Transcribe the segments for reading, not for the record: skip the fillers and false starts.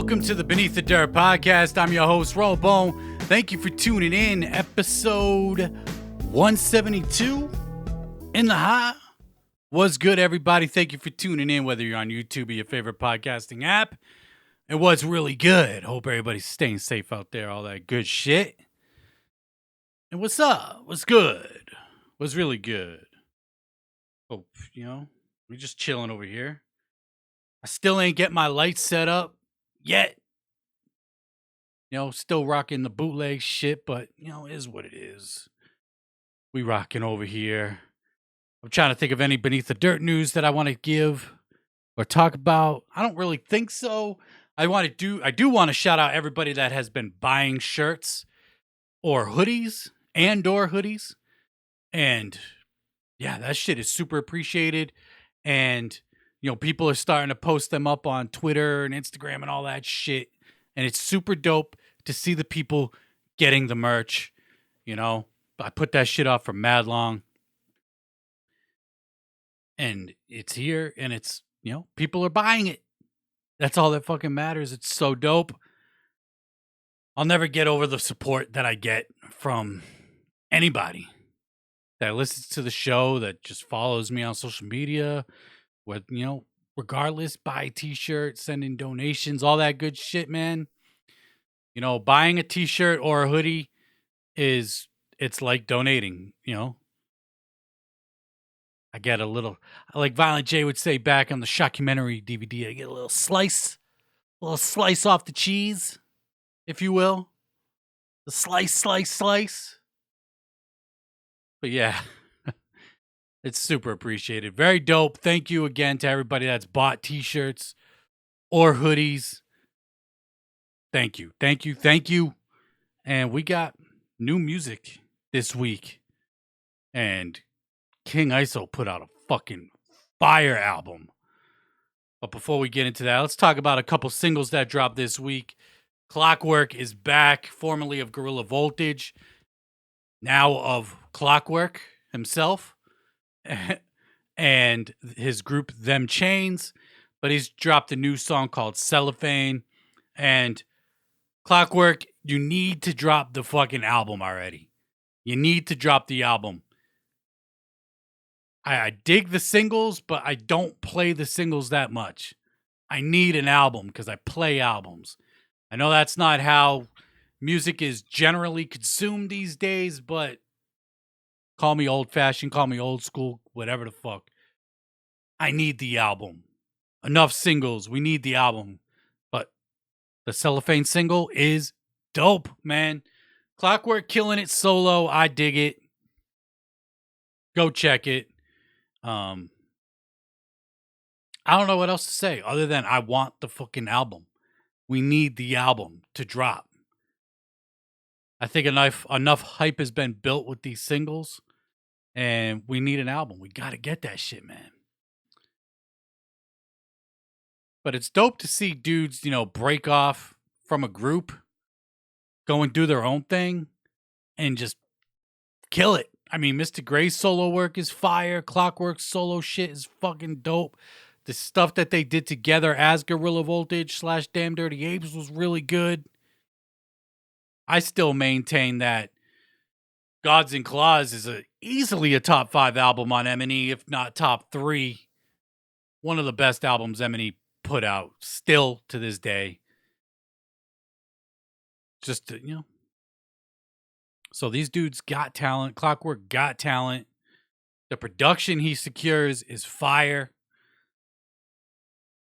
Welcome to the Beneath the Dirt podcast. I'm your host, Robone. Thank you for tuning in. Episode 172 in the high. What's good, everybody? Thank you for tuning in, whether you're on YouTube or your favorite podcasting app. And what's really good? Hope everybody's staying safe out there, all that good shit. And what's up? What's good? What's really good? Hope, we're just chilling over here. I still ain't get my lights set up yet. Still rocking the bootleg shit, but, it is what it is. We rocking over here. I'm trying to think of any Beneath the Dirt news that I want to give or talk about. I don't really think so. I do want to shout out everybody that has been buying shirts or hoodies and hoodies. And yeah, that shit is super appreciated. And, people are starting to post them up on Twitter and Instagram and all that shit. And it's super dope to see the people getting the merch. I put that shit off for mad long. And it's here and it's, people are buying it. That's all that fucking matters. It's so dope. I'll never get over the support that I get from anybody that listens to the show, that just follows me on social media, with, regardless, buy a t-shirt, send in donations, all that good shit, man. Buying a t-shirt or a hoodie it's like donating, I get a little, like Violent J would say back on the Shockumentary DVD, I get a little slice off the cheese, if you will. The slice. But yeah, it's super appreciated. Very dope. Thank you again to everybody that's bought t-shirts or hoodies. Thank you. And we got new music this week. And King ISO put out a fucking fire album. But before we get into that, let's talk about a couple singles that dropped this week. Clockworc is back, formerly of Gorilla Voltage, now of Clockworc himself, and his group Them Chains. But he's dropped a new song called Cellophane. And Clockworc, you need to drop the fucking album already. You need to drop the album. I dig the singles, but I don't play the singles that much. I need an album because I play albums. I know that's not how music is generally consumed these days, but call me old-fashioned, call me old school, whatever the fuck. I need the album. Enough singles. We need the album. But the Cellophane single is dope, man. Clockworc killing it solo. I dig it. Go check it. I don't know what else to say other than I want the fucking album. We need the album to drop. I think enough hype has been built with these singles, and we need an album. We got to get that shit, man. But it's dope to see dudes, break off from a group, go and do their own thing, and just kill it. I mean, Mr. Gray's solo work is fire. Clockworc's solo shit is fucking dope. The stuff that they did together as Gorilla Voltage / Damn Dirty Apes was really good. I still maintain that Gods and Claws is easily a top 5 album on M&E, if not top 3. One of the best albums M&E put out still to this day. Just, So these dudes got talent. Clockworc got talent. The production he secures is fire.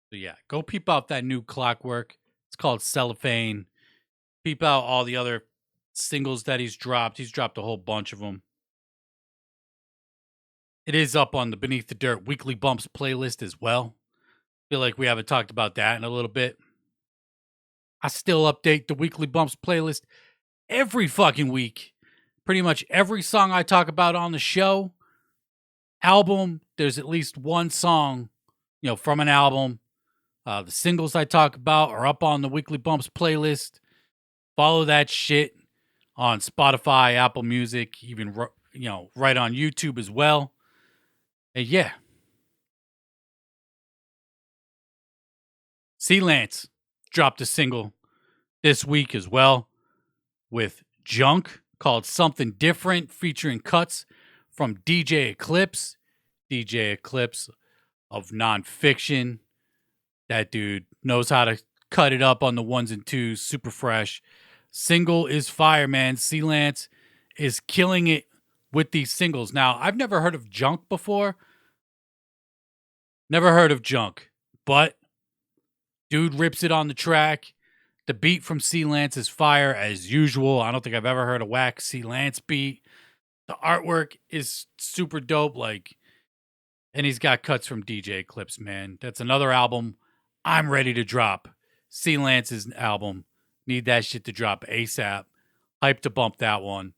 So yeah, go peep out that new Clockworc. It's called Cellophane. Peep out all the other singles that he's dropped. He's dropped a whole bunch of them. It is up on the Beneath the Dirt Weekly Bumps playlist as well. Feel like we haven't talked about that in a little bit. I still update the Weekly Bumps playlist every fucking week. Pretty much every song I talk about on the show, album, there's at least one song, from an album. The singles I talk about are up on the Weekly Bumps playlist. Follow that shit on Spotify, Apple Music, even, right on YouTube as well. And yeah. C. Lance dropped a single this week as well with Junk called Something Different, featuring cuts from DJ Eclipse. DJ Eclipse of Nonfiction. That dude knows how to cut it up on the ones and twos, super fresh. Single is fire, man. C-Lance is killing it with these singles. Now, I've never heard of Junk before. Never heard of Junk, but dude rips it on the track. The beat from C-Lance is fire as usual. I don't think I've ever heard a whack C-Lance beat. The artwork is super dope, and he's got cuts from DJ Eclipse, man. That's another album I'm ready to drop. C-Lance's album. Need that shit to drop ASAP. Hype to bump that one.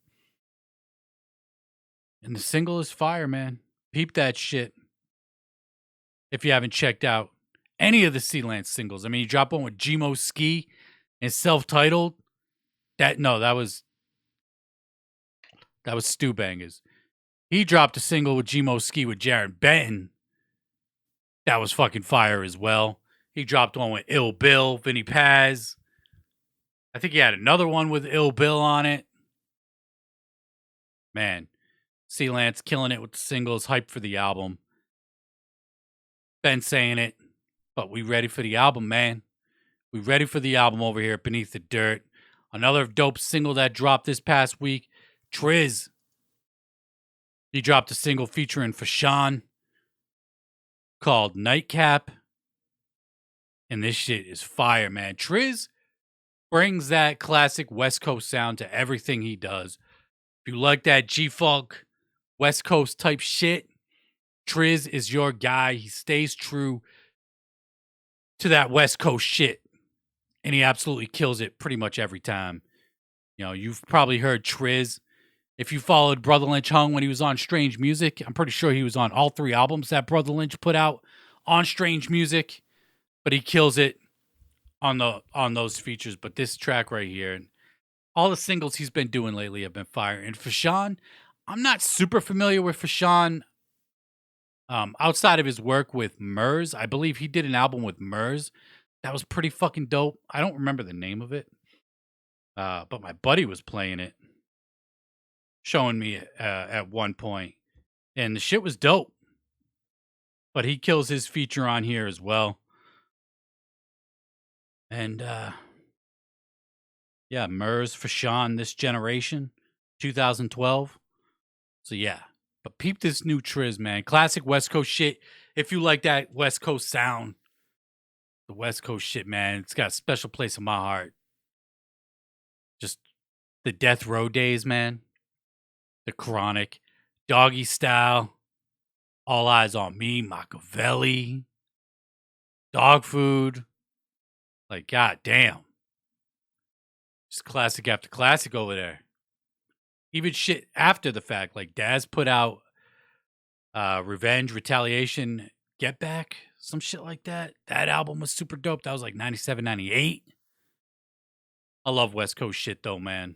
And the single is fire, man. Peep that shit. If you haven't checked out any of the C-Lance singles. I mean, you drop one with Gmo Ski and self-titled. That was Stu Bangers. He dropped a single with Gmo Ski with Jared Benton. That was fucking fire as well. He dropped one with Ill Bill, Vinny Paz. I think he had another one with Ill Bill on it. Man, C-Lance killing it with the singles, hype for the album. Been saying it, but we ready for the album, man. We ready for the album over here at Beneath the Dirt. Another dope single that dropped this past week, Trizz. He dropped a single featuring Fashawn called Nightcap. And this shit is fire, man. Trizz brings that classic West Coast sound to everything he does. If you like that G-Funk, West Coast type shit, Trizz is your guy. He stays true to that West Coast shit. And he absolutely kills it pretty much every time. You know, you've probably heard Trizz. If you followed Brother Lynch Hung when he was on Strange Music, I'm pretty sure he was on all 3 albums that Brother Lynch put out on Strange Music. But he kills it on those features. But this track right here, and all the singles he's been doing lately have been fire. And Fashawn, I'm not super familiar with Fashawn outside of his work with Murs. I believe he did an album with Murs that was pretty fucking dope. I don't remember the name of it, but my buddy was playing it, showing me at one point, and the shit was dope. But he kills his feature on here as well. And yeah, Murs, Fashawn, This Generation, 2012. So yeah, but peep this new Trizz, man. Classic West Coast shit. If you like that West Coast sound, the West Coast shit, man, it's got a special place in my heart. Just the Death Row days, man. The Chronic, Doggy Style, All Eyes on Me, Machiavelli, Dog Food. Like, god damn. Just classic after classic over there. Even shit after the fact. Like, Daz put out Revenge, Retaliation, Get Back. Some shit like that. That album was super dope. That was like 97, 98. I love West Coast shit, though, man.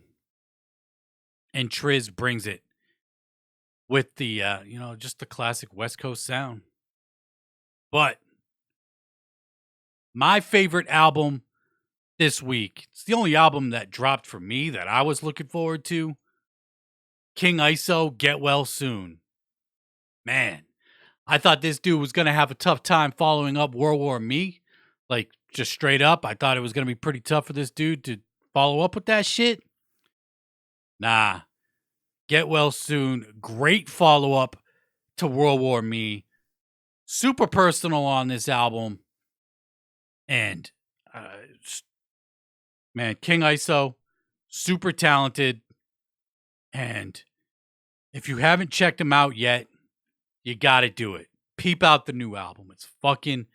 And Trizz brings it with the, just the classic West Coast sound. But my favorite album this week, it's the only album that dropped for me that I was looking forward to. King ISO, Get Well Soon. Man, I thought this dude was going to have a tough time following up World War Me. Like, just straight up. I thought it was going to be pretty tough for this dude to follow up with that shit. Nah. Get Well Soon. Great follow-up to World War Me. Super personal on this album. And, man, King ISO, super talented. And if you haven't checked him out yet, you got to do it. Peep out the new album. It's fucking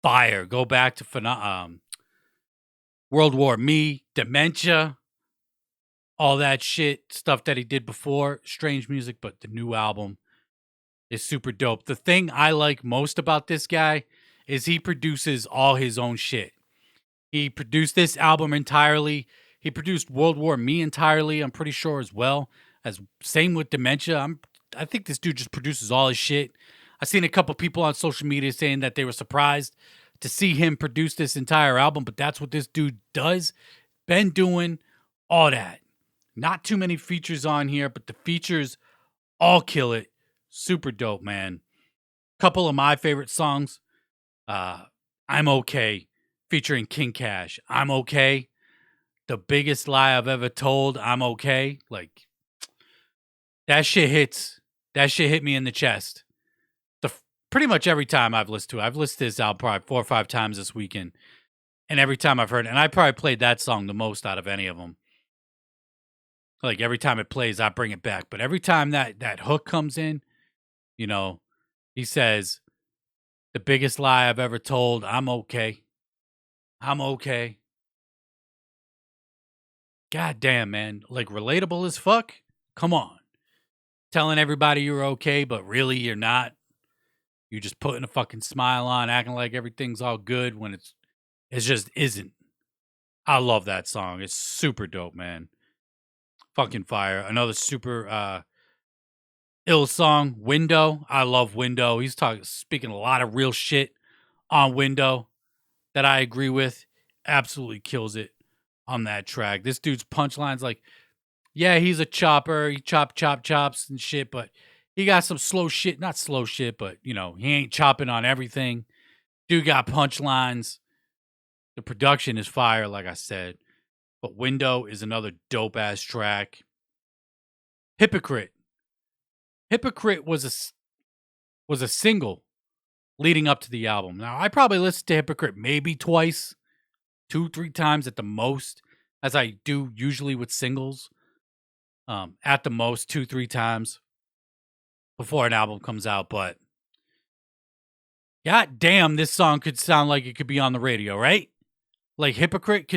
fire. Go back to World War Me, Dementia, all that shit, stuff that he did before, Strange Music, but the new album is super dope. The thing I like most about this guy is he produces all his own shit. He produced this album entirely. He produced World War Me entirely, I'm pretty sure as well. As same with Dementia. I think this dude just produces all his shit. I seen a couple people on social media saying that they were surprised to see him produce this entire album, but that's what this dude does. Been doing all that. Not too many features on here, but the features all kill it. Super dope, man. Couple of my favorite songs. I'm Okay, featuring King Cash. I'm Okay. The Biggest Lie I've Ever Told. I'm Okay. Like, that shit hits. That shit hit me in the chest. Pretty much every time I've listened to it. I've listened to this album probably 4 or 5 times this weekend. And every time I've heard it, and I probably played that song the most out of any of them. Like, every time it plays, I bring it back. But every time that hook comes in, you know, he says, the biggest lie I've ever told, I'm okay. I'm okay. God damn, man. Like, relatable as fuck? Come on. Telling everybody you're okay, but really you're not. You're just putting a fucking smile on, acting like everything's all good when it just isn't. I love that song. It's super dope, man. Fucking fire. Another super ill song, Window. I love Window. He's speaking a lot of real shit on Window that I agree with. Absolutely kills it on that track. This dude's punchlines, like, yeah, he's a chopper. He chops and shit, but he got some slow shit. Not slow shit, but, you know, he ain't chopping on everything. Dude got punchlines. The production is fire, like I said. But Window is another dope-ass track. Hypocrite. Hypocrite was a single leading up to the album. Now, I probably listened to Hypocrite maybe twice, 2-3 times at the most, as I do usually with singles. At the most, 2-3 times before an album comes out. But god damn, this song could sound like it could be on the radio, right? Like, Hypocrite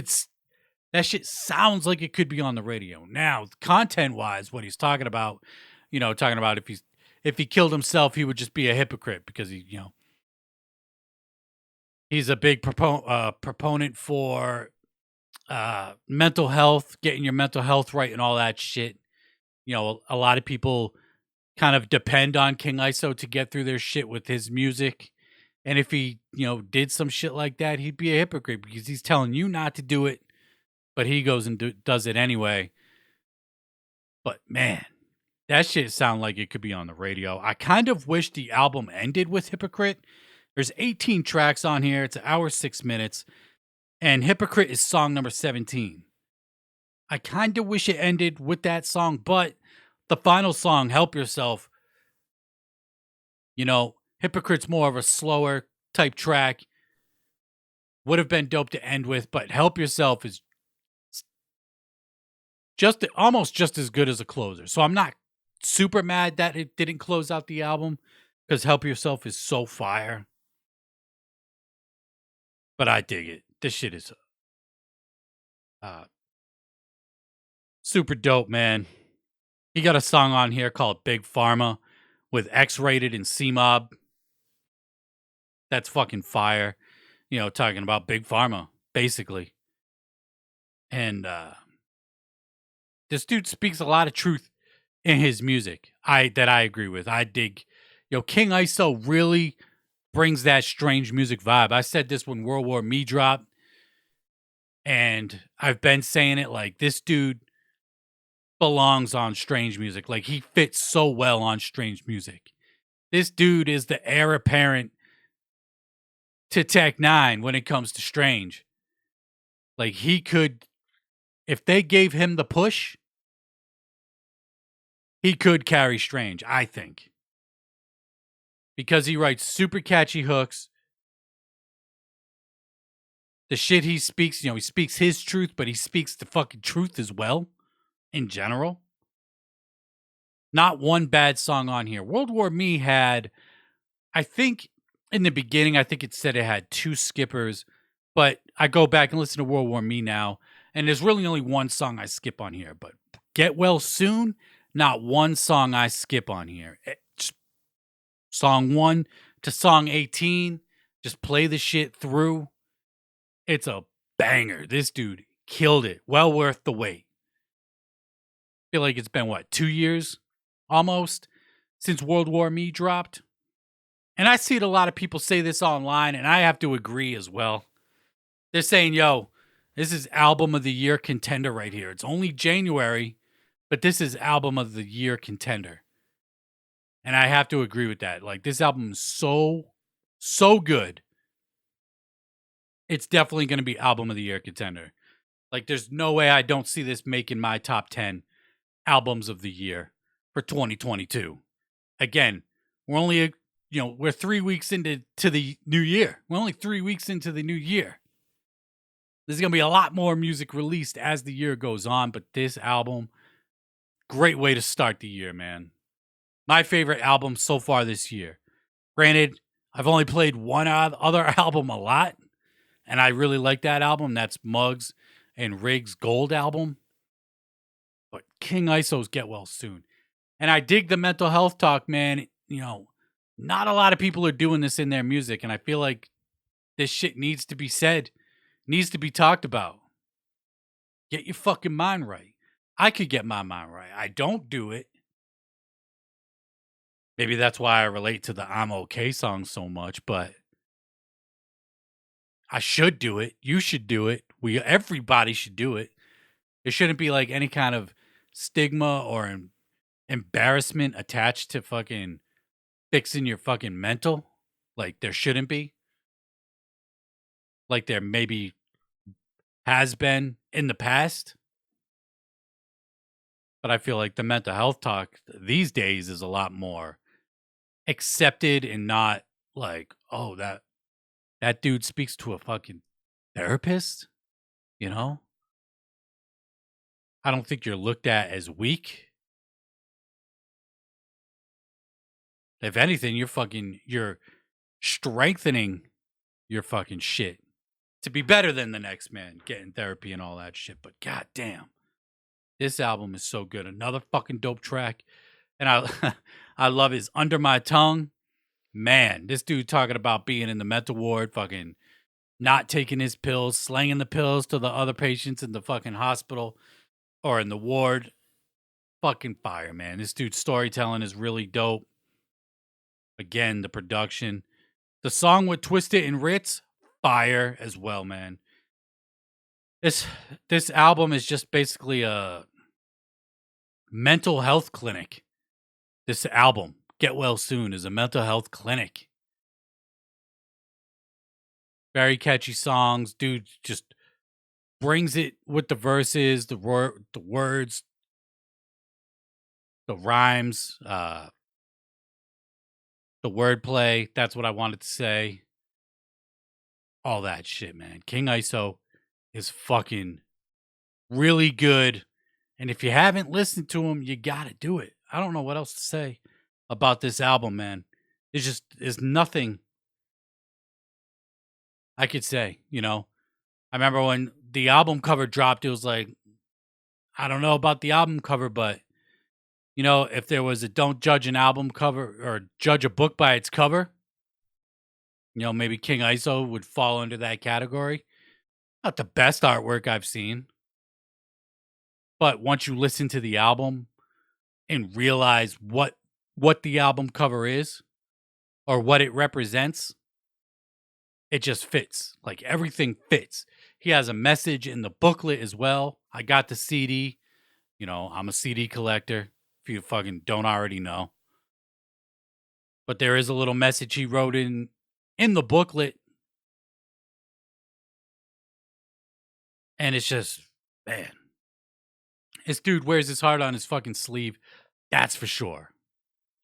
that shit sounds like it could be on the radio. Now, content-wise, what he's talking about, you know, talking about if he killed himself, he would just be a hypocrite because he, you know, he's a big proponent for mental health, getting your mental health right and all that shit. You know, a lot of people kind of depend on King ISO to get through their shit with his music. And if he, you know, did some shit like that, he'd be a hypocrite because he's telling you not to do it, but he goes and does it anyway. But man, that shit sound like it could be on the radio. I kind of wish the album ended with Hypocrite. There's 18 tracks on here. It's 1 hour 6 minutes. And Hypocrite is song number 17. I kind of wish it ended with that song, but the final song, Help Yourself, you know, Hypocrite's more of a slower type track. Would have been dope to end with, but Help Yourself is almost just as good as a closer. So I'm not super mad that it didn't close out the album because Help Yourself is so fire. But I dig it. This shit is super dope, man. He got a song on here called Big Pharma with X-Rated and C-Mob. That's fucking fire. You know, talking about Big Pharma, basically. And this dude speaks a lot of truth in his music that I agree with. I dig. Yo, King ISO really brings that strange music vibe. I said this when World War Me dropped, and I've been saying it, like, this dude belongs on strange music. Like, he fits so well on strange music. This dude is the heir apparent to Tech 9 when it comes to strange. Like, he could, if they gave him the push, he could carry strange, I think. Because he writes super catchy hooks. The shit he speaks, you know, he speaks his truth, but he speaks the fucking truth as well, in general. Not one bad song on here. World War Me had, I think, in the beginning, I think it said it had 2 skippers, but I go back and listen to World War Me now, and there's really only one song I skip on here. But Get Well Soon, not one song I skip on here. Song 1 to song 18, just play the shit through. It's a banger. This dude killed it. Well worth the wait. I feel like it's been, 2 years almost since World War Me dropped? And I see it, a lot of people say this online, and I have to agree as well. They're saying, yo, this is album of the year contender right here. It's only January, but this is album of the year contender. And I have to agree with that. Like, this album is so good. It's definitely going to be album of the year contender. Like, there's no way I don't see this making my top 10 albums of the year for 2022. Again, we're only, we're 3 weeks into the new year. We're only 3 weeks into the new year. There's going to be a lot more music released as the year goes on, but this album, great way to start the year, man. My favorite album so far this year. Granted, I've only played one other album a lot, and I really like that album. That's Muggs and Riggs' Gold album. But King ISO's Get Well Soon. And I dig the mental health talk, man. Not a lot of people are doing this in their music, and I feel like this shit needs to be said, needs to be talked about. Get your fucking mind right. I could get my mind right. I don't do it. Maybe that's why I relate to the I'm Okay song so much, but I should do it. You should do it. Everybody should do it. There shouldn't be like any kind of stigma or embarrassment attached to fucking fixing your fucking mental. Like, there shouldn't be. Like there maybe has been in the past. But I feel like the mental health talk these days is a lot more accepted and not like, oh, that dude speaks to a fucking therapist, I don't think you're looked at as weak. If anything, you're strengthening your fucking shit to be better than the next man, getting therapy and all that shit. But goddamn, this album is so good. Another fucking dope track. And I love his Under My Tongue. Man, this dude talking about being in the mental ward, fucking not taking his pills, slanging the pills to the other patients in the fucking hospital or in the ward. Fucking fire, man. This dude's storytelling is really dope. Again, the production. The song with Twiztid and Rittz, fire as well, man. This album is just basically a mental health clinic. This album, Get Well Soon, is a mental health clinic. Very catchy songs. Dude just brings it with the verses, the words, the rhymes, the wordplay. That's what I wanted to say. All that shit, man. King ISO is fucking really good. And if you haven't listened to him, you gotta do it. I don't know what else to say about this album, man. There's nothing I could say, I remember when the album cover dropped, it was like, I don't know about the album cover, but, if there was a don't judge an album cover or judge a book by its cover, maybe King ISO would fall into that category. Not the best artwork I've seen. But once you listen to the album and realize what the album cover is or what it represents, it just fits. Like, everything fits. He has a message in the booklet as well. I got the CD. I'm a CD collector, if you fucking don't already know. But there is a little message he wrote in the booklet. And it's just, man. This dude wears his heart on his fucking sleeve. That's for sure.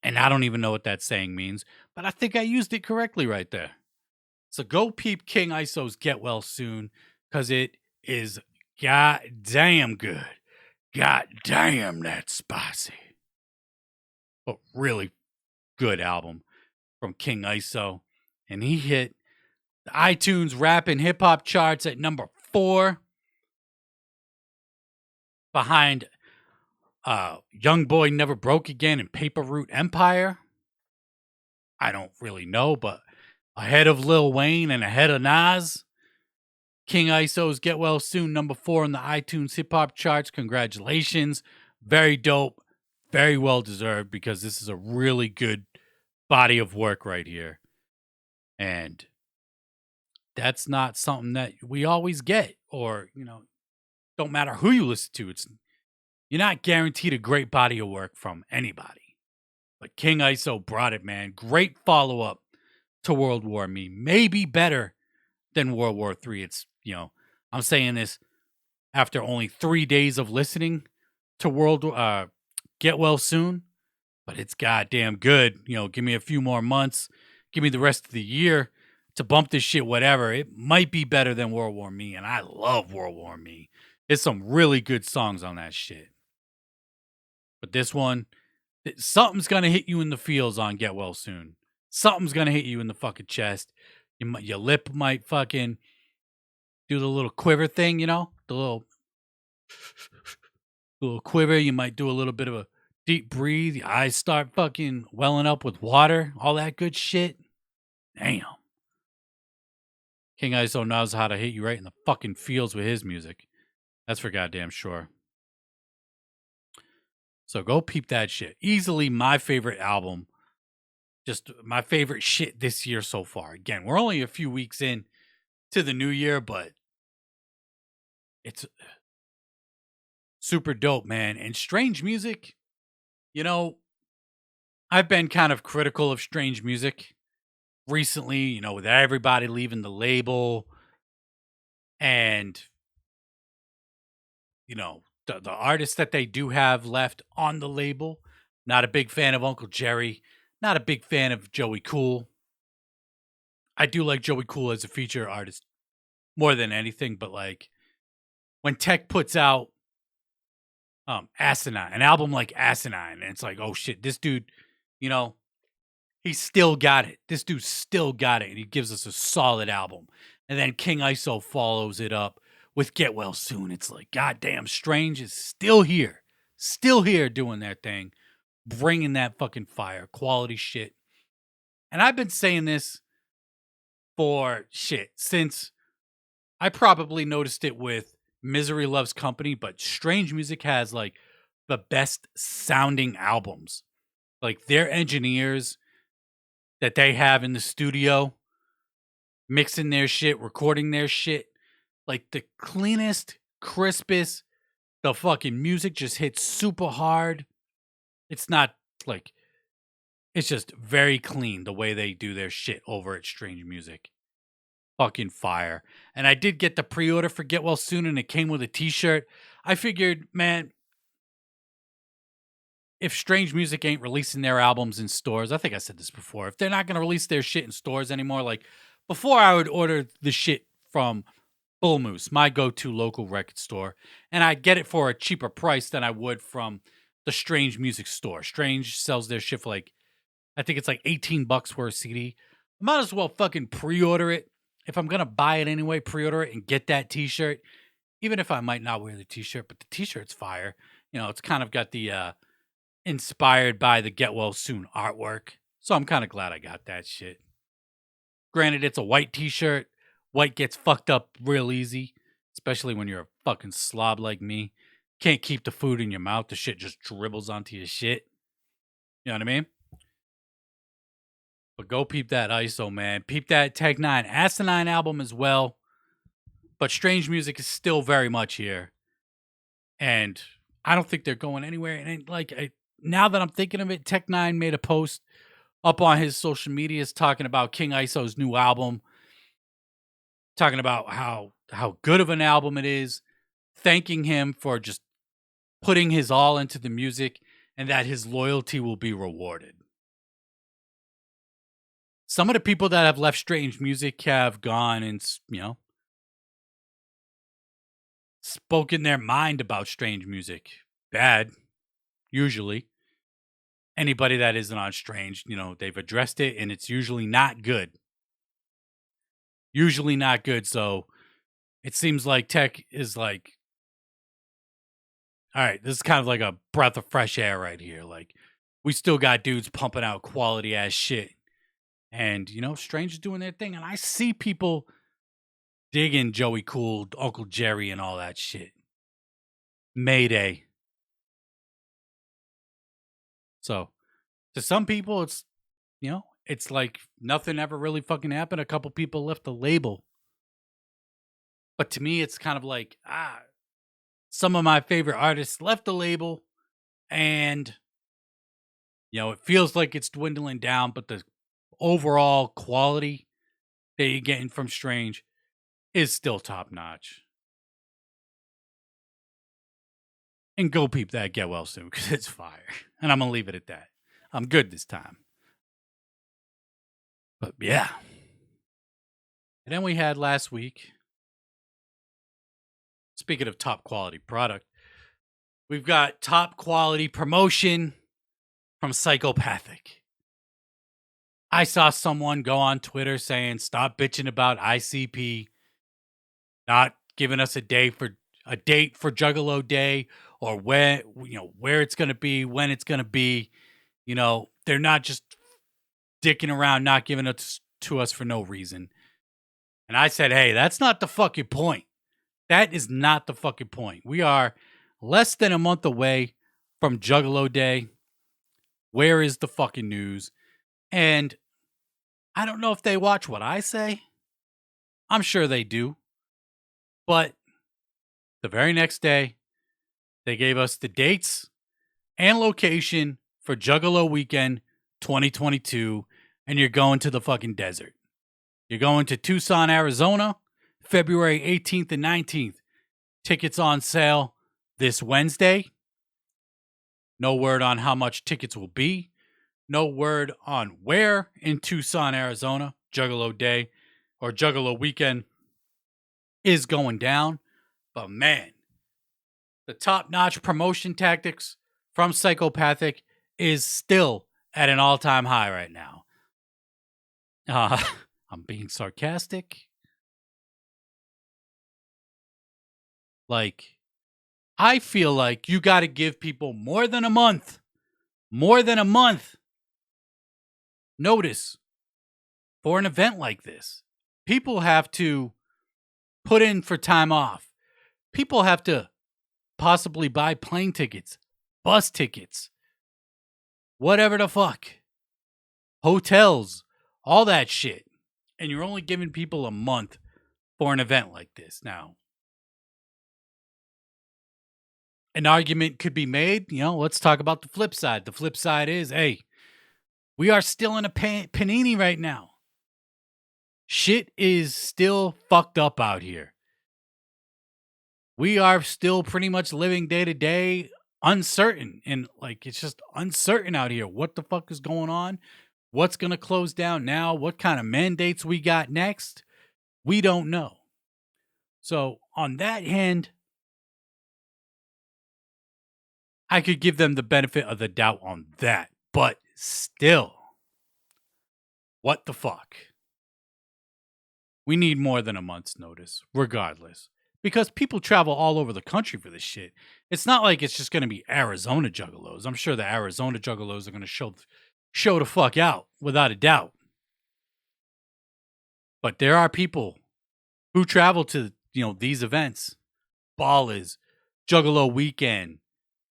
And I don't even know what that saying means, but I think I used it correctly right there. So go peep King ISO's Get Well Soon, because it is goddamn good. Goddamn, that's spicy. But really good album from King ISO. And he hit the iTunes rap and hip hop charts at number 4. Behind Young Boy Never Broke Again and Paper Route Empire. I don't really know, but ahead of Lil Wayne and ahead of Nas. King ISO's Get Well Soon, number 4 on the iTunes hip hop charts. Congratulations. Very dope. Very well deserved, because this is a really good body of work right here. And that's not something that we always get, or, don't matter who you listen to. You're not guaranteed a great body of work from anybody. But King ISO brought it, man. Great follow up to World War Me. Maybe better than World War III. It's, I'm saying this after only 3 days of listening to Get Well Soon, but it's goddamn good. Give me a few more months, give me the rest of the year to bump this shit, whatever. It might be better than World War Me, and I love World War Me. There's some really good songs on that shit. But this one, something's gonna hit you in the feels on Get Well Soon. Something's gonna hit you in the fucking chest. Your lip might fucking do the little quiver thing, the little quiver. You might do a little bit of a deep breathe. Your eyes start fucking welling up with water. All that good shit. Damn. King ISO knows how to hit you right in the fucking feels with his music. That's for goddamn sure. So go peep that shit. Easily my favorite album. Just my favorite shit this year so far. Again, we're only a few weeks in to the new year, but it's super dope, man. And Strange Music, I've been kind of critical of Strange Music recently, with everybody leaving the label and, the artists that they do have left on the label. Not a big fan of Uncle Jerry. Not a big fan of Joey Cool. I do like Joey Cool as a feature artist more than anything, but like when Tech puts out Asinine, an album like Asinine, and it's like, oh shit, this dude, he still got it. This dude still got it, and he gives us a solid album. And then King ISO follows it up with Get Well Soon. It's like, goddamn, Strange is still here doing their thing, bringing that fucking fire, quality shit. And I've been saying this for shit since I probably noticed it with Misery Loves Company, but Strange Music has like the best sounding albums. Like their engineers that they have in the studio, mixing their shit, recording their shit, like the cleanest, crispest. The fucking music just hits super hard. It's not like, it's just very clean the way they do their shit over at Strange Music. Fucking fire. And I did get the pre-order for Get Well Soon, and it came with a t-shirt. I figured, man, if Strange Music ain't releasing their albums in stores, I think I said this before, if they're not going to release their shit in stores anymore, like before I would order the shit from Bull Moose, my go-to local record store, and I'd get it for a cheaper price than I would from the Strange Music store. Strange sells their shit for like, I think it's like $18 for a CD. I might as well fucking pre-order it. If I'm going to buy it anyway, pre-order it and get that t-shirt, even if I might not wear the t-shirt, but the t-shirt's fire. It's kind of got the inspired by the Get Well Soon artwork. So I'm kind of glad I got that shit. Granted, it's a white t-shirt. White gets fucked up real easy, especially when you're a fucking slob like me. Can't keep the food in your mouth. The shit just dribbles onto your shit. You know what I mean? But go peep that ISO, man. Peep that Tech 9 Asinine album as well. But Strange Music is still very much here. And I don't think they're going anywhere. And now that I'm thinking of it, Tech 9 made a post up on his social medias talking about King ISO's new album. Talking about how good of an album it is. Thanking him for just putting his all into the music. And that his loyalty will be rewarded. Some of the people that have left Strange Music have gone and, spoken their mind about Strange Music. Bad, usually. Anybody that isn't on Strange, they've addressed it and it's usually not good. Usually not good, so it seems like Tech is like, all right, this is kind of like a breath of fresh air right here. Like, we still got dudes pumping out quality ass shit. And, Strange is doing their thing. And I see people digging Joey Cool, Uncle Jerry, and all that shit. Mayday. So, to some people, it's, it's like nothing ever really fucking happened. A couple people left the label. But to me, it's kind of like, some of my favorite artists left the label and, it feels like it's dwindling down, but the overall quality that you're getting from Strange is still top notch. And go peep that Get Well Soon because it's fire. And I'm going to leave it at that. I'm good this time. But yeah. And then we had last week, speaking of top quality product, we've got top quality promotion from Psychopathic. I saw someone go on Twitter saying, stop bitching about ICP not giving us a date for Juggalo Day or where it's going to be, when it's going to be. They're not just dicking around, not giving it to us for no reason. And I said, hey, that's not the fucking point. That is not the fucking point. We are less than a month away from Juggalo Day. Where is the fucking news? And I don't know if they watch what I say. I'm sure they do. But the very next day, they gave us the dates and location for Juggalo Weekend 2022, and you're going to the fucking desert. You're going to Tucson, Arizona, February 18th and 19th. Tickets on sale this Wednesday. No word on how much tickets will be. No word on where in Tucson, Arizona, Juggalo Day or Juggalo Weekend is going down. But man, the top-notch promotion tactics from Psychopathic is still at an all-time high right now. I'm being sarcastic. Like, I feel like you got to give people more than a month notice for an event like this. People have to put in for time off. People have to possibly buy plane tickets, bus tickets, whatever the fuck, hotels, all that shit. And you're only giving people a month for an event like this. Now, an argument could be made, let's talk about the flip side. The flip side is, hey, we are still in a panini right now. Shit is still fucked up out here. We are still pretty much living day to day uncertain. And it's just uncertain out here. What the fuck is going on? What's going to close down now? What kind of mandates we got next? We don't know. So on that hand, I could give them the benefit of the doubt on that. But still, what the fuck? We need more than a month's notice, regardless. Because people travel all over the country for this shit. It's not like it's just going to be Arizona Juggalos. I'm sure the Arizona Juggalos are going to show the fuck out, without a doubt. But there are people who travel to, these events. Ballers, Juggalo Weekend,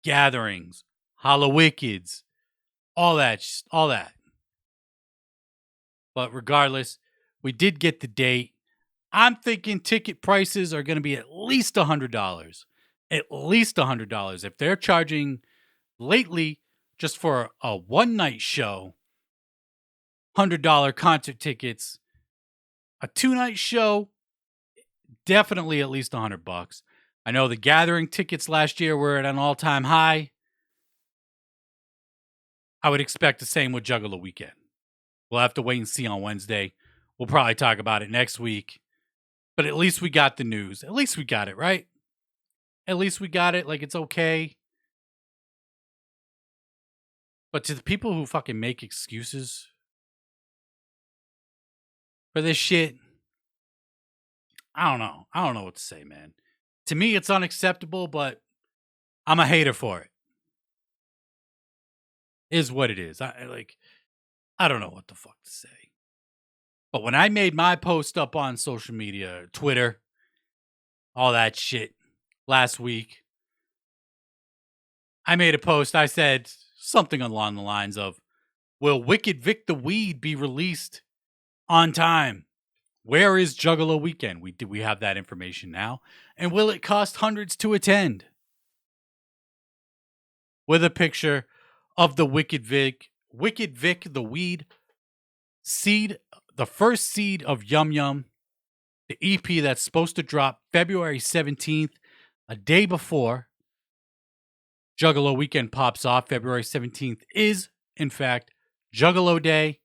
gatherings, Hallowickeds, all that. But regardless, we did get the date. I'm thinking ticket prices are going to be at least $100. At least $100. If they're charging lately just for a one-night show, $100 concert tickets, a two-night show, definitely at least $100. I know the gathering tickets last year were at an all-time high. I would expect the same with Juggalo Weekend. We'll have to wait and see on Wednesday. We'll probably talk about it next week. But at least we got the news. At least we got it, right? At least we got it. It's okay. But to the people who fucking make excuses for this shit, I don't know. I don't know what to say, man. To me, it's unacceptable, but I'm a hater for it. Is what it is. I don't know what the fuck to say. But when I made my post up on social media, Twitter, all that shit last week, I made a post. I said something along the lines of, Will Wicked Vic the Weed be released on time? Where is Juggalo Weekend? We have that information now. And will it cost hundreds to attend? With a picture of the Wicked Vic the Weed seed, the first seed of Yum Yum, the EP that's supposed to drop February 17th, a day before Juggalo Weekend pops off. February 17th is, in fact, Juggalo Day.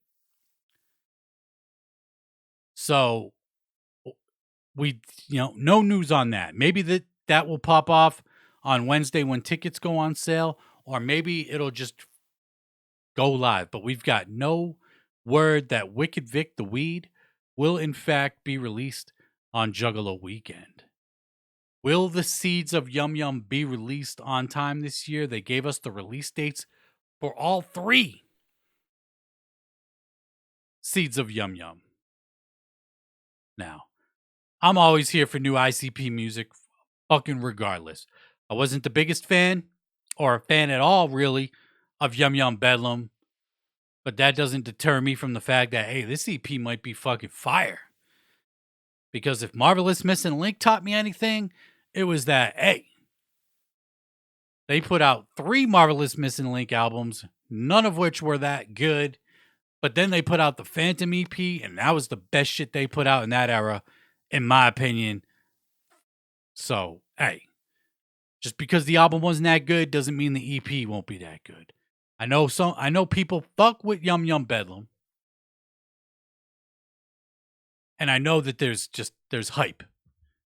So no news on that. Maybe that will pop off on Wednesday when tickets go on sale, or maybe it'll just go live. But we've got no word that Wicked Vic the Weed will in fact be released on Juggalo Weekend. Will the seeds of Yum Yum be released on time this year? They gave us the release dates for all 3 seeds of Yum Yum. Now, I'm always here for new ICP music, fucking regardless. I wasn't the biggest fan, or a fan at all, really, of Yum Yum Bedlam. But that doesn't deter me from the fact that, hey, this EP might be fucking fire. Because if Marvelous Missing Link taught me anything, it was that, hey, they put out 3 Marvelous Missing Link albums, none of which were that good. But then they put out the Phantom EP, and that was the best shit they put out in that era, in my opinion. So, hey, just because the album wasn't that good doesn't mean the EP won't be that good. I know people fuck with Yum Yum Bedlam. And I know that there's hype.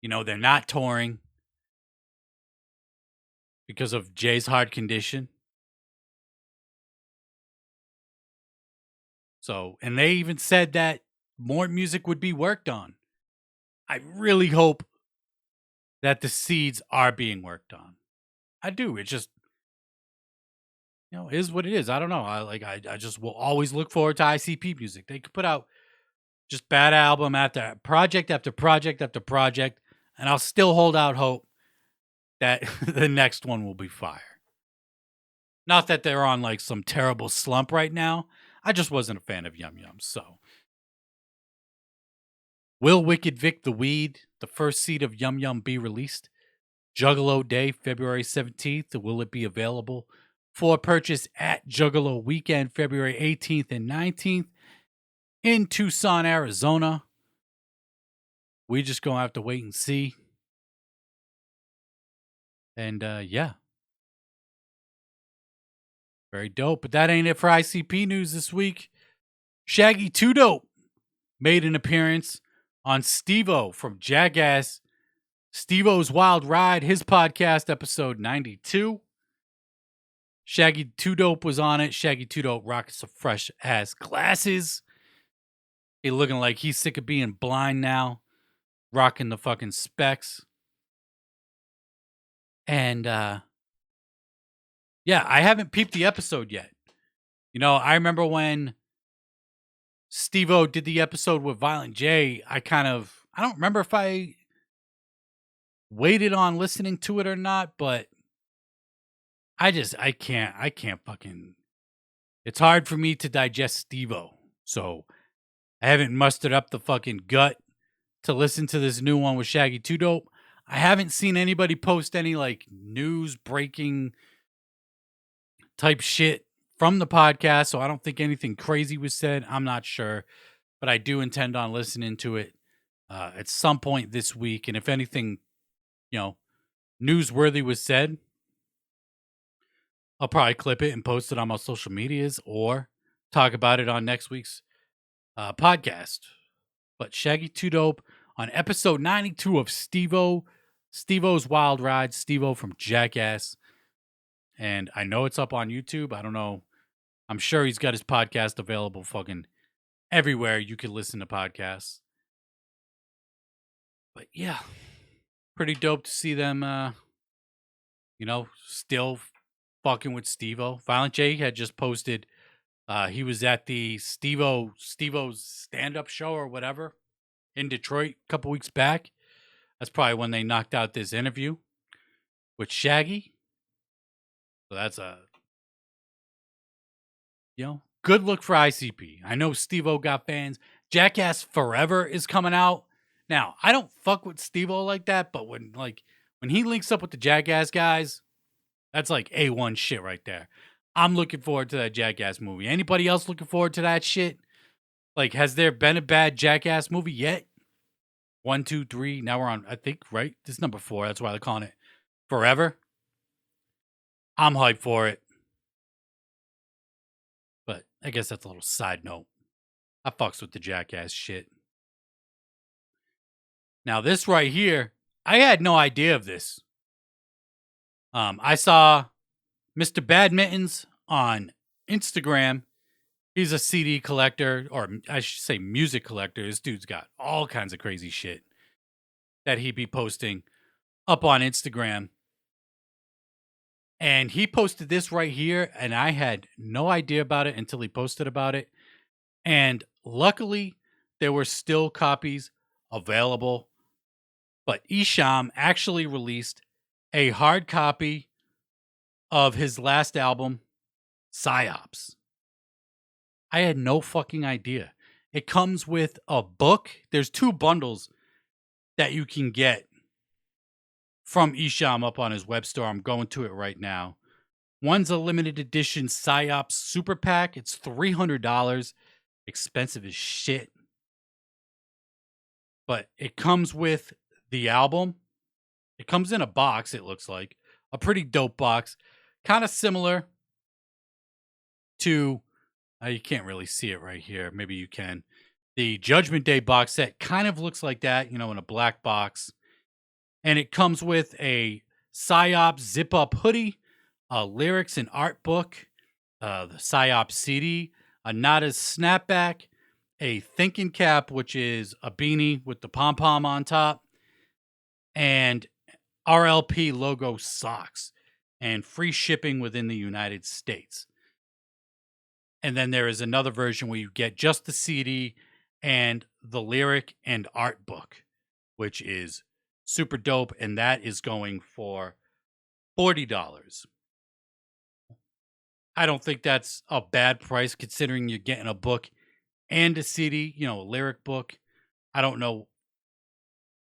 They're not touring because of Jay's hard condition. So, and they even said that more music would be worked on. I really hope that the seeds are being worked on. I do. It just, is what it is. I don't know. I just will always look forward to ICP music. They could put out just bad album after project after project after project, and I'll still hold out hope that the next one will be fire. Not that they're on like some terrible slump right now. I just wasn't a fan of Yum Yum. So, will Wicked Vic the Weed, the first seed of Yum Yum, be released? Juggalo Day, February 17th. Will it be available for purchase at Juggalo Weekend, February 18th and 19th in Tucson, Arizona? We just gonna have to wait and see. And yeah. Very dope. But that ain't it for ICP news this week. Shaggy 2 Dope made an appearance on Steve-O from Jackass, Steve-O's Wild Ride, his podcast, episode 92. Shaggy 2 Dope was on it. Shaggy 2 Dope rocking some fresh ass glasses. He looking like he's sick of being blind now. Rocking the fucking specs. And yeah, I haven't peeped the episode yet. I remember when Steve-O did the episode with Violent J, I don't remember if I waited on listening to it or not, but I can't fucking, it's hard for me to digest Steve-O. So I haven't mustered up the fucking gut to listen to this new one with Shaggy 2 Dope. I haven't seen anybody post any like news breaking type shit from the podcast, so I don't think anything crazy was said. I'm not sure, but I do intend on listening to it at some point this week. And if anything, newsworthy was said, I'll probably clip it and post it on my social medias or talk about it on next week's podcast. But Shaggy 2 Dope on episode 92 of Steve-O's Wild Ride, Steve-O from Jackass. And I know it's up on YouTube. I don't know. I'm sure he's got his podcast available fucking everywhere you can listen to podcasts. But yeah, pretty dope to see them, still fucking with Steve-O. Violent J had just posted, he was at the Steve-O's stand-up show or whatever in Detroit a couple weeks back. That's probably when they knocked out this interview with Shaggy. So that's Good look for ICP. I know Steve-O got fans. Jackass Forever is coming out. Now, I don't fuck with Steve-O like that, but when he links up with the Jackass guys, that's like A1 shit right there. I'm looking forward to that Jackass movie. Anybody else looking forward to that shit? Like, has there been a bad Jackass movie yet? 1, 2, 3. Now we're on, I think, right? This is number 4. That's why they're calling it Forever. I'm hyped for it. But I guess that's a little side note. I fucks with the Jackass shit. Now, this right here, I had no idea of this. I saw Mr. Badmittens on Instagram. He's a CD collector, or I should say music collector. This dude's got all kinds of crazy shit that he be posting up on Instagram. And he posted this right here, and I had no idea about it until he posted about it. And luckily, there were still copies available. But Esham actually released a hard copy of his last album, Psyops. I had no fucking idea. It comes with a book. There's 2 bundles that you can get from Esham up on his web store. I'm going to it right now. One's a limited edition Psyops Super Pack. It's $300. Expensive as shit. But it comes with the album. It comes in a box, it looks like. A pretty dope box. Kind of similar to, you can't really see it right here. Maybe you can. The Judgment Day box set kind of looks like that, in a black box. And it comes with a Psyops zip-up hoodie, a lyrics and art book, the Psyops CD, a Nada's snapback, a thinking cap, which is a beanie with the pom-pom on top, and RLP logo socks, and free shipping within the United States. And then there is another version where you get just the CD and the lyric and art book, which is super dope, and that is going for $40. I don't think that's a bad price considering you're getting a book and a CD, a lyric book. I don't know.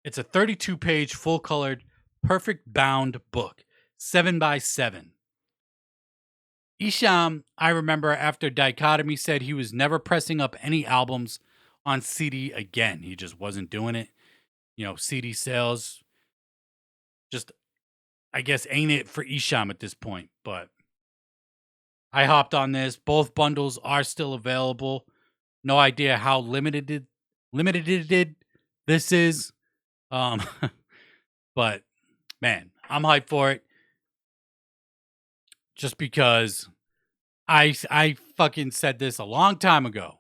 It's a 32-page, full-colored, perfect bound book, 7x7. Esham, I remember after Dichotomy, said he was never pressing up any albums on CD again. He just wasn't doing it. CD sales just, I guess, ain't it for Esham at this point. But I hopped on this. Both bundles are still available. No idea how limited this is. But man, I'm hyped for it. Just because I fucking said this a long time ago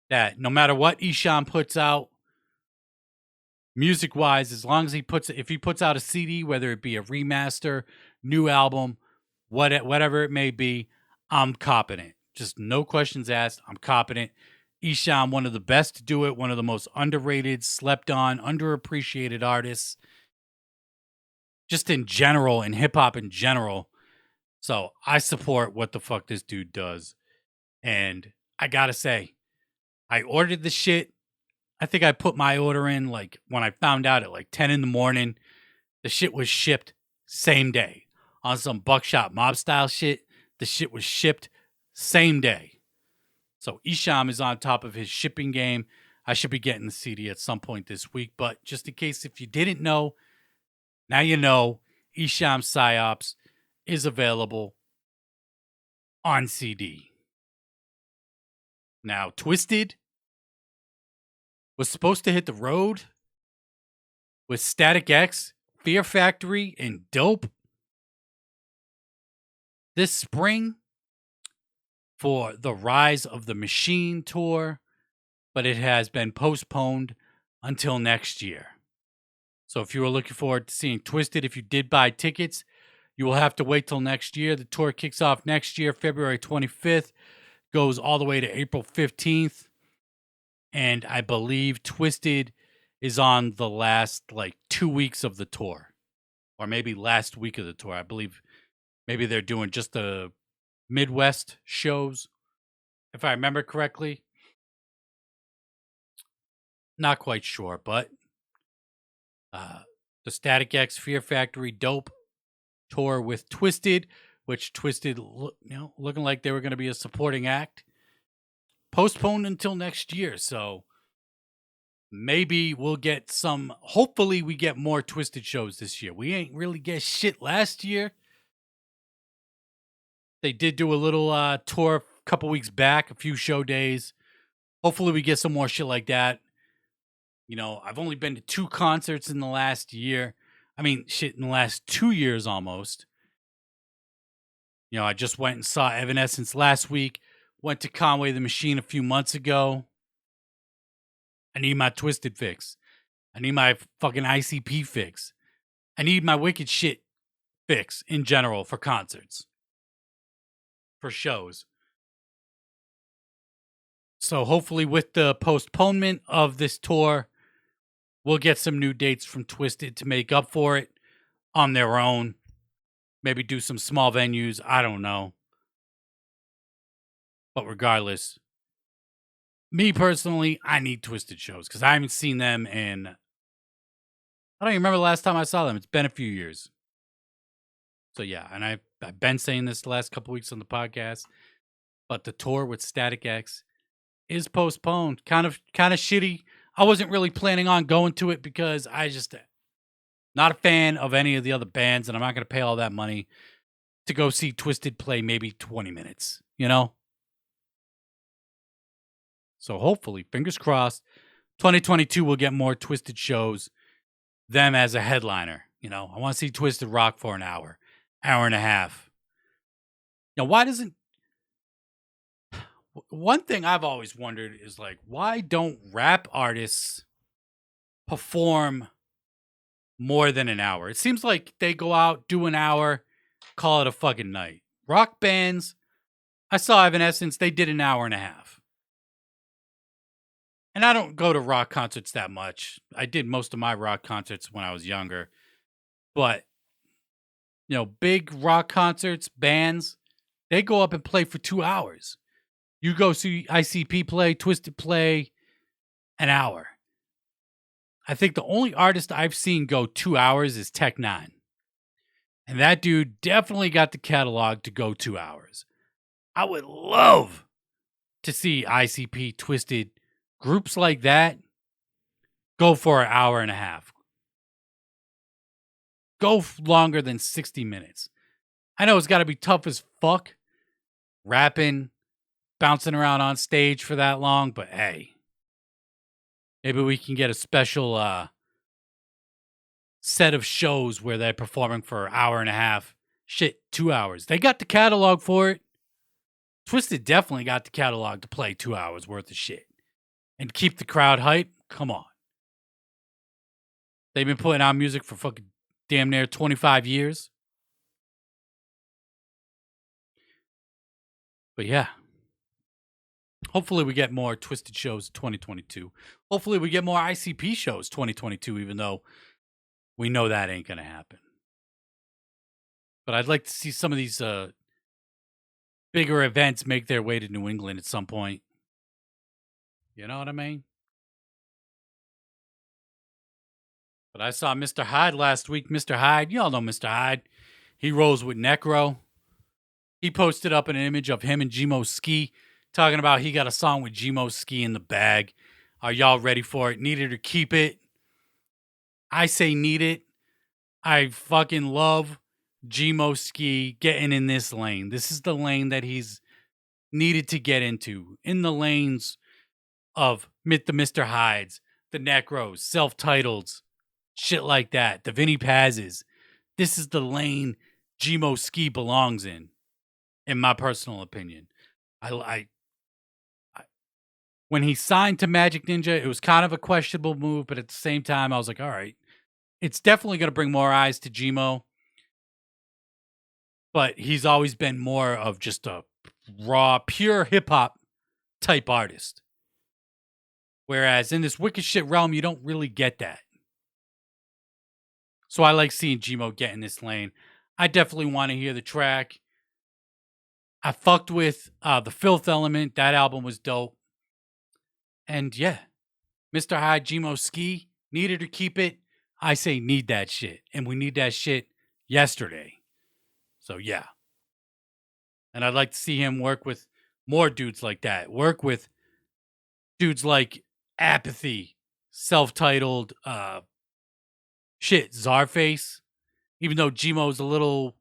that no matter what Esham puts out, music wise, as long as if he puts out a CD, whether it be a remaster, new album, whatever it may be, I'm copping it. Just no questions asked. I'm copping it. Esham, one of the best to do it, one of the most underrated, slept on, underappreciated artists, just in general, in hip hop in general. So I support what the fuck this dude does. And I gotta say, I ordered the shit. I think I put my order in when I found out at 10 in the morning. The shit was shipped same day. On some Buckshot Mob style shit, the shit was shipped same day. So Esham is on top of his shipping game. I should be getting the CD at some point this week. But just in case if you didn't know, now you know. Esham Psyops is available on CD. Now, Twiztid was supposed to hit the road with Static X, Fear Factory, and Dope this spring for the Rise of the Machine tour, but it has been postponed until next year. So if you were looking forward to seeing Twiztid, if you did buy tickets, you will have to wait till next year. The tour kicks off next year, February 25th, goes all the way to April 15th. And I believe Twiztid is on the last 2 weeks of the tour, or maybe last week of the tour. I believe maybe they're doing just the Midwest shows if I remember correctly. Not quite sure, but the Static X Fear Factory Dope tour with Twiztid, which Twiztid, looking like they were going to be a supporting act, postponed until next year. So maybe we'll get some. Hopefully, we get more Twiztid shows this year. We ain't really get shit last year. They did do a little tour a couple weeks back, a few show days. Hopefully, we get some more shit like that. I've only been to 2 concerts in the last year. I mean, shit, in the last 2 years almost. I just went and saw Evanescence last week. Went to Conway the Machine a few months ago. I need my Twiztid fix. I need my fucking ICP fix. I need my wicked shit fix in general for concerts. For shows. So hopefully with the postponement of this tour, we'll get some new dates from Twiztid to make up for it on their own. Maybe do some small venues. I don't know. But regardless, me personally, I need Twiztid shows because I haven't seen them in... I don't even remember the last time I saw them. It's been a few years. So yeah, and I've been saying this the last couple weeks on the podcast, but the tour with Static X is postponed. Kind of shitty. I wasn't really planning on going to it because I just not a fan of any of the other bands, and I'm not going to pay all that money to go see Twiztid play maybe 20 minutes, So hopefully, fingers crossed, 2022 we'll get more Twiztid shows, them as a headliner. I want to see Twiztid rock for an hour and a half. Why doesn't... One thing I've always wondered is, why don't rap artists perform more than an hour? It seems like they go out, do an hour, call it a fucking night. Rock bands, I saw Evanescence, they did an hour and a half. And I don't go to rock concerts that much. I did most of my rock concerts when I was younger. But, big rock concerts, bands, they go up and play for 2 hours. You go see ICP play, Twiztid play, an hour. I think the only artist I've seen go 2 hours is Tech Nine. And that dude definitely got the catalog to go 2 hours. I would love to see ICP, Twiztid, groups like that go for an hour and a half. Go longer than 60 minutes. I know it's got to be tough as fuck rapping, bouncing around on stage for that long, but hey, maybe we can get a special set of shows where they're performing for an hour and a half. Shit, 2 hours. They got the catalog for it. Twiztid definitely got the catalog to play 2 hours worth of shit. And keep the crowd hype? Come on. They've been putting out music for fucking damn near 25 years. But yeah. Hopefully we get more Twiztid shows 2022. Hopefully we get more ICP shows 2022, even though we know that ain't going to happen. But I'd like to see some of these bigger events make their way to New England at some point. You know what I mean? But I saw Mr. Hyde last week. Mr. Hyde, you all know Mr. Hyde. He rolls with Necro. He posted up an image of him and Gmo Ski talking about he got a song with Gmo Ski in the bag. Are y'all ready for it? Need it or keep it? I say need it. I fucking love Gmo Ski getting in this lane. This is the lane that he's needed to get into. In the lanes of the Mr. Hydes, the Necros, self-titles, shit like that. The Vinny Pazes. This is the lane Gmo Ski belongs in my personal opinion. When he signed to Magic Ninja, it was kind of a questionable move, but at the same time, I was like, all right, it's definitely going to bring more eyes to Gmo. But he's always been more of just a raw, pure hip-hop type artist. Whereas in this wicked shit realm, you don't really get that. So I like seeing Gmo get in this lane. I definitely want to hear the track. I fucked with the Filth Element. That album was dope. And yeah, Mr. High Gmo Ski needed to keep it. I say need that shit. And we need that shit yesterday. So yeah. And I'd like to see him work with more dudes like that. Work with dudes like Apathy, self-titled Czarface. Even though Gmo's a little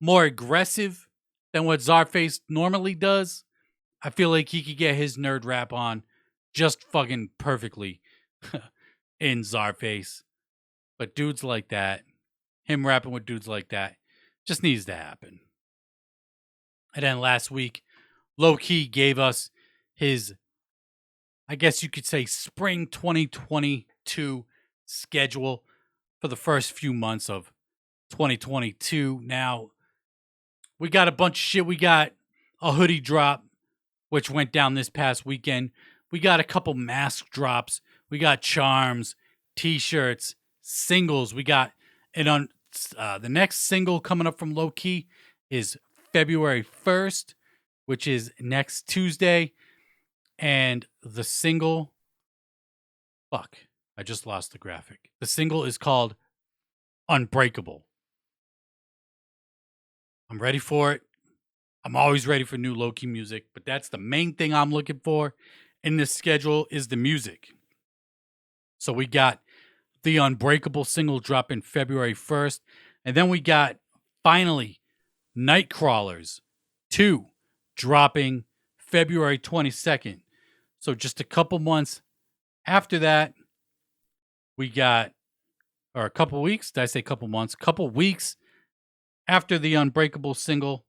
more aggressive than what Czarface normally does, I feel like he could get his nerd rap on just fucking perfectly in Czarface. But dudes like that, him rapping with dudes like that, just needs to happen. And then last week, Low Key gave us his, I guess you could say, spring 2022 schedule for the first few months of 2022. Now, we got a bunch of shit. We got a hoodie drop, which went down this past weekend. We got a couple mask drops. We got charms, t-shirts, singles. We got it on the next single coming up from Low Key is February 1st, which is next Tuesday. And the single, fuck, I just lost the graphic. The single is called Unbreakable. I'm ready for it. I'm always ready for new Low Key music, but that's the main thing I'm looking for in this schedule is the music. So we got the Unbreakable single dropping February 1st, and then we got finally Nightcrawlers 2 dropping February 22nd. So just a couple months after that, we got, or a couple weeks, did I say couple months? Couple weeks after the Unbreakable single,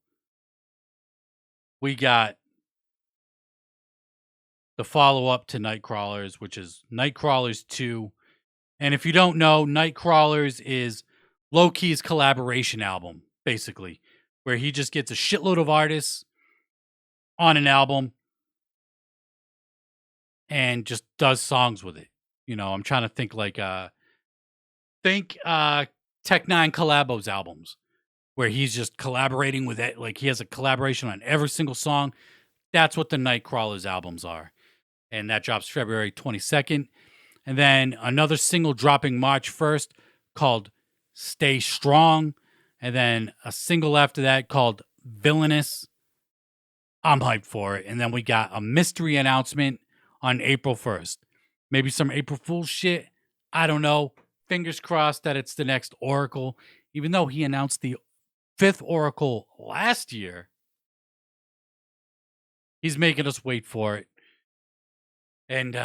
we got the follow-up to Nightcrawlers, which is Nightcrawlers 2. And if you don't know, Nightcrawlers is Low Key's collaboration album, basically, where he just gets a shitload of artists on an album and just does songs with it. You know, I'm trying to think like Tech Nine Collabos albums, where he's just collaborating with it. Like he has a collaboration on every single song. That's what the Nightcrawlers albums are. And that drops February 22nd. And then another single dropping March 1st called Stay Strong. And then a single after that called Villainous. I'm hyped for it. And then we got a mystery announcement on April 1st. Maybe some April Fool's shit. I don't know. Fingers crossed that it's the next Oracle. Even though he announced the 5th Oracle last year, he's making us wait for it. And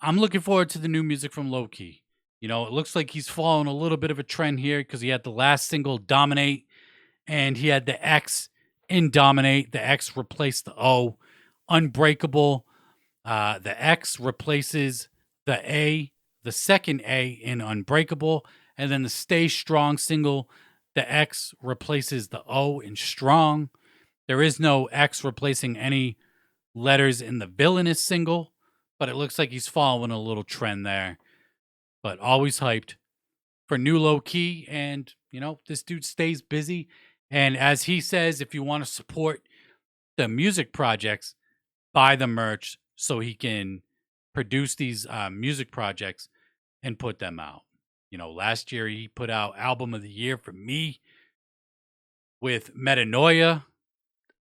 I'm looking forward to the new music from Low Key. You know, it looks like he's following a little bit of a trend here because he had the last single, Dominate, and he had the X in Dominate. The X replaced the O. Unbreakable. The X replaces the A, the second A in Unbreakable. And then the Stay Strong single, the X replaces the O in Strong. There is no X replacing any letters in the Villainous single, but it looks like he's following a little trend there. But always hyped for new Low Key. And, you know, this dude stays busy. And as he says, if you want to support the music projects, buy the merch so he can produce these music projects and put them out. You know, last year he put out Album of the Year for me with Metanoia.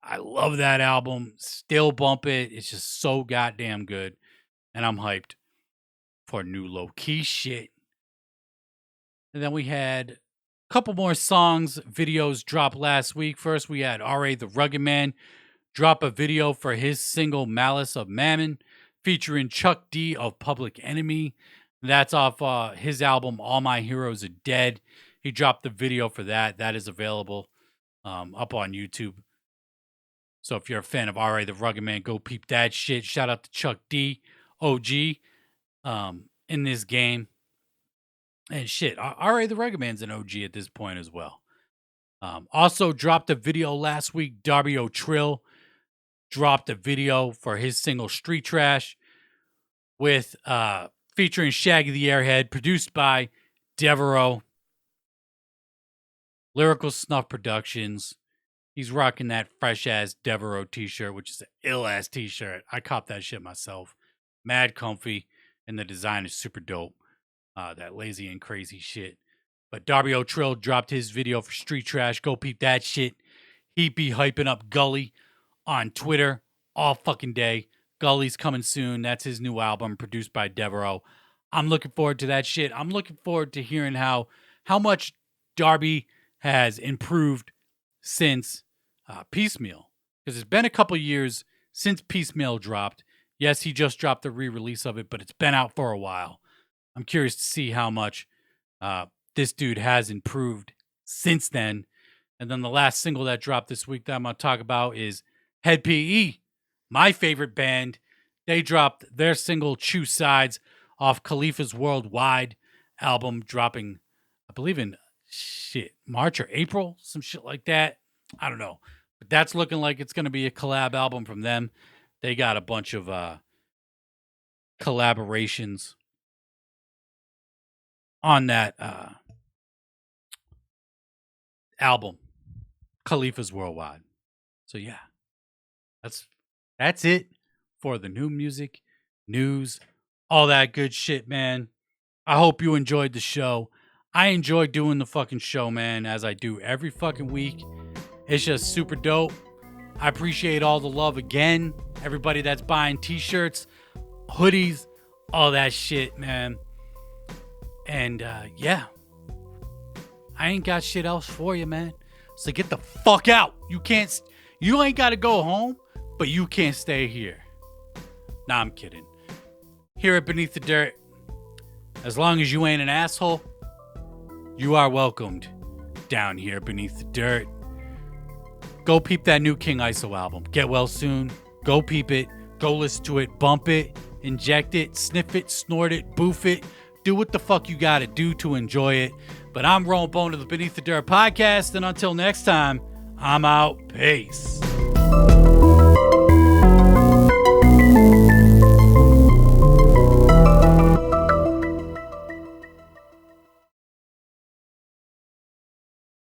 I love that album. Still bump it. It's just so goddamn good. And I'm hyped for new Low Key shit. And then we had a couple more songs, videos drop last week. First, we had R.A. the Rugged Man drop a video for his single Malice of Mammon, featuring Chuck D of Public Enemy. That's off his album All My Heroes Are Dead. He dropped the video for that. That is available up on YouTube. So if you're a fan of R.A. the Rugged Man, go peep that shit. Shout out to Chuck D, OG, in this game. And shit, R.A. the Rugged Man's an OG at this point as well. Also dropped a video last week. Darby Otrill dropped a video for his single Street Trash with featuring Shaggy the Airhead, produced by Devereaux. Lyrical Snuff Productions. He's rocking that fresh-ass Devereaux t-shirt, which is an ill-ass t-shirt. I copped that shit myself. Mad comfy, and the design is super dope. That lazy and crazy shit. But Darby Otrill dropped his video for Street Trash. Go peep that shit. He be hyping up Gully on Twitter all fucking day. Gully's coming soon. That's his new album produced by Devereaux. I'm looking forward to that shit. I'm looking forward to hearing how much Darby has improved since Piecemeal. Because it's been a couple years since Piecemeal dropped. Yes, he just dropped the re-release of it, but it's been out for a while. I'm curious to see how much this dude has improved since then. And then the last single that dropped this week that I'm going to talk about is Head PE, my favorite band. They dropped their single Choose Sides off Califas Worldwide album, dropping, I believe, in March or April, some shit like that. I don't know. But that's looking like it's going to be a collab album from them. They got a bunch of collaborations on that album, Califas Worldwide. So yeah, that's it for the new music, news, all that good shit, man. I hope you enjoyed the show. I enjoy doing the fucking show, man, as I do every fucking week. It's just super dope. I appreciate all the love again. Everybody that's buying t-shirts, hoodies, all that shit, man. And yeah, I ain't got shit else for you, man. So get the fuck out. You ain't got to go home, but you can't stay here. Nah, I'm kidding. Here at Beneath the Dirt, as long as you ain't an asshole, you are welcomed down here beneath the dirt. Go peep that new King ISO album. Get well soon. Go peep it. Go listen to it. Bump it. Inject it. Sniff it. Snort it. Boof it. Do what the fuck you gotta do to enjoy it. But I'm Rolling Bone of the Beneath the Dirt podcast. And until next time, I'm out. Peace.